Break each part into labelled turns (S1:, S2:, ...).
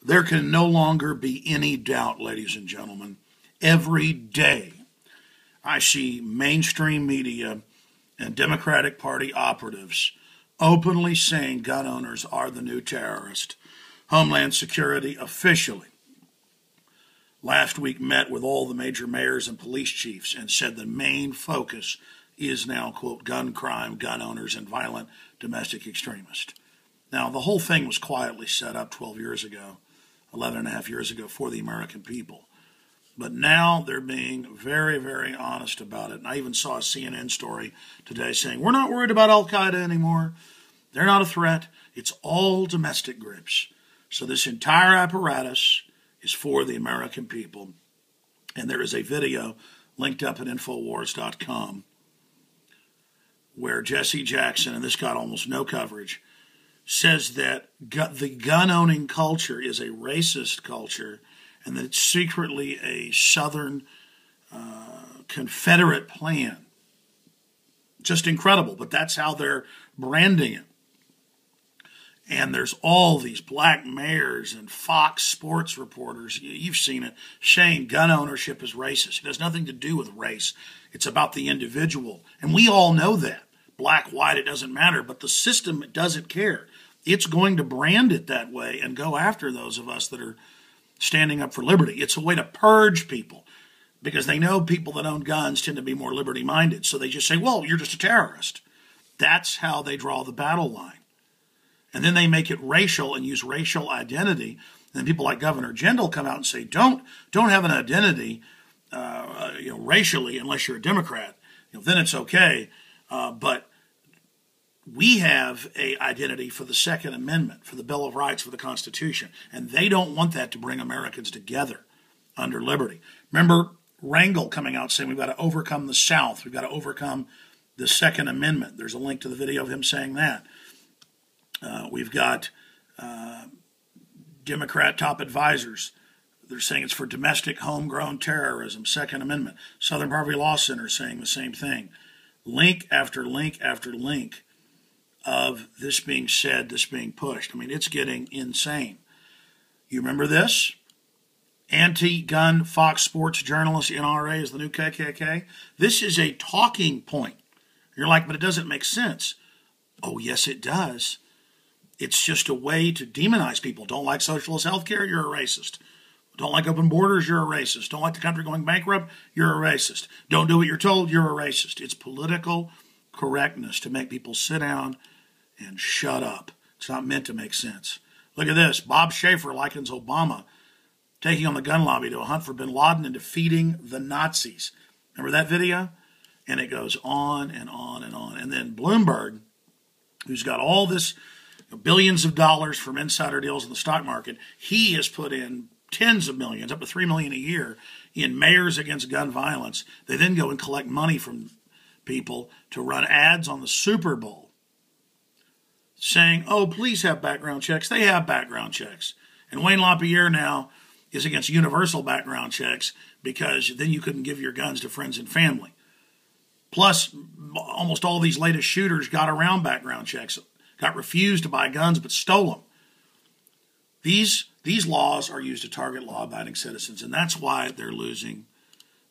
S1: There can no longer be any doubt, ladies and gentlemen. Every day I see mainstream media and Democratic Party operatives openly saying gun owners are the new terrorist. Homeland Security officially last week met with all the major mayors and police chiefs and said the main focus is now, quote, gun crime, gun owners, and violent domestic extremists. Now, the whole thing was quietly set up 12 years ago, 11 and a half years ago for the American people. But now they're being very, very honest about it. And I even saw a CNN story today saying, we're not worried about Al-Qaeda anymore. They're not a threat. It's all domestic groups. So this entire apparatus is for the American people. And there is a video linked up at Infowars.com where Jesse Jackson, and this got almost no coverage, says that the gun-owning culture is a racist culture and that it's secretly a Southern Confederate plan. Just incredible, but that's how they're branding it. And there's all these black mayors and Fox Sports reporters, you've seen it, saying gun ownership is racist. It has nothing to do with race. It's about the individual. And we all know that. Black, white, it doesn't matter. But the system doesn't care. It's going to brand it that way and go after those of us that are standing up for liberty. It's a way to purge people because they know people that own guns tend to be more liberty-minded. So they just say, well, you're just a terrorist. That's how they draw the battle line. And then they make it racial and use racial identity. And then people like Governor Jindal come out and say, don't have an identity racially unless you're a Democrat. Then it's okay. But we have an identity for the Second Amendment, for the Bill of Rights, for the Constitution. And they don't want that to bring Americans together under liberty. Remember Rangel coming out saying we've got to overcome the South. We've got to overcome the Second Amendment. There's a link to the video of him saying that. We've got Democrat top advisors. They're saying it's for domestic homegrown terrorism, Second Amendment. Southern Poverty Law Center saying the same thing. Link after link after link of this being said, this being pushed. I mean, it's getting insane. You remember this? Anti-gun Fox Sports journalist, NRA is the new KKK. This is a talking point. You're like, but it doesn't make sense. Oh, yes, it does. It's just a way to demonize people. Don't like socialist health care? You're a racist. Don't like open borders? You're a racist. Don't like the country going bankrupt? You're a racist. Don't do what you're told? You're a racist. It's political correctness to make people sit down and shut up. It's not meant to make sense. Look at this. Bob Schaefer likens Obama taking on the gun lobby to a hunt for bin Laden and defeating the Nazis. Remember that video? And it goes on and on and on. And then Bloomberg, who's got all this billions of dollars from insider deals in the stock market, he has put in tens of millions, up to $3 million a year, in Mayors Against Gun Violence. They then go and collect money from people to run ads on the Super Bowl saying, oh, please have background checks. They have background checks. And Wayne LaPierre now is against universal background checks because then you couldn't give your guns to friends and family. Plus, almost all these latest shooters got around background checks, got refused to buy guns but stole them. These laws are used to target law-abiding citizens, and that's why they're losing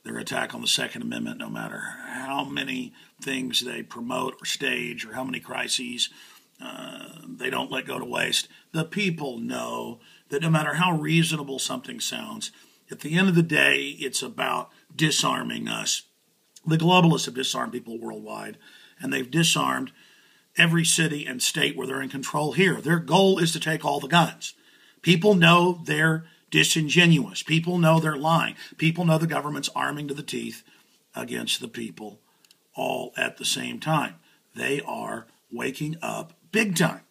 S1: their attack on the Second Amendment, no matter how many things they promote or stage or how many crises they don't let go to waste. The people know that no matter how reasonable something sounds, at the end of the day, it's about disarming us. The globalists have disarmed people worldwide, and they've disarmed every city and state where they're in control here. Their goal is to take all the guns. People know they're disingenuous. People know they're lying. People know the government's arming to the teeth against the people all at the same time. They are waking up big time.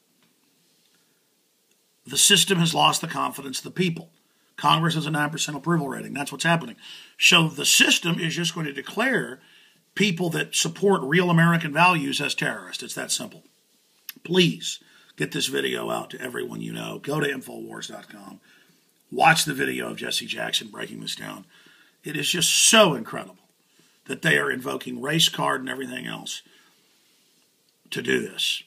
S1: The system has lost the confidence of the people. Congress has a 9% approval rating. That's what's happening. So the system is just going to declare people that support real American values as terrorists. It's that simple. Please get this video out to everyone you know. Go to Infowars.com. Watch the video of Jesse Jackson breaking this down. It is just so incredible that they are invoking race card and everything else to do this.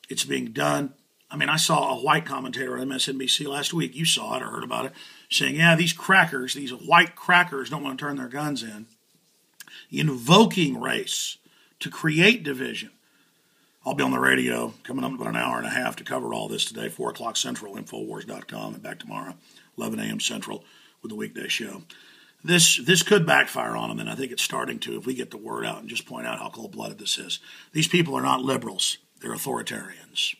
S1: It's being done I mean, I saw a white commentator on MSNBC last week. You saw it or heard about it, saying, yeah, these crackers, these white crackers don't want to turn their guns in, invoking race to create division. I'll be on the radio coming up in about an hour and a half to cover all this today, 4 o'clock Central, Infowars.com, and back tomorrow, 11 a.m. Central with the weekday show. This could backfire on them, and I think it's starting to if we get the word out and just point out how cold-blooded this is. These people are not liberals. They're authoritarians.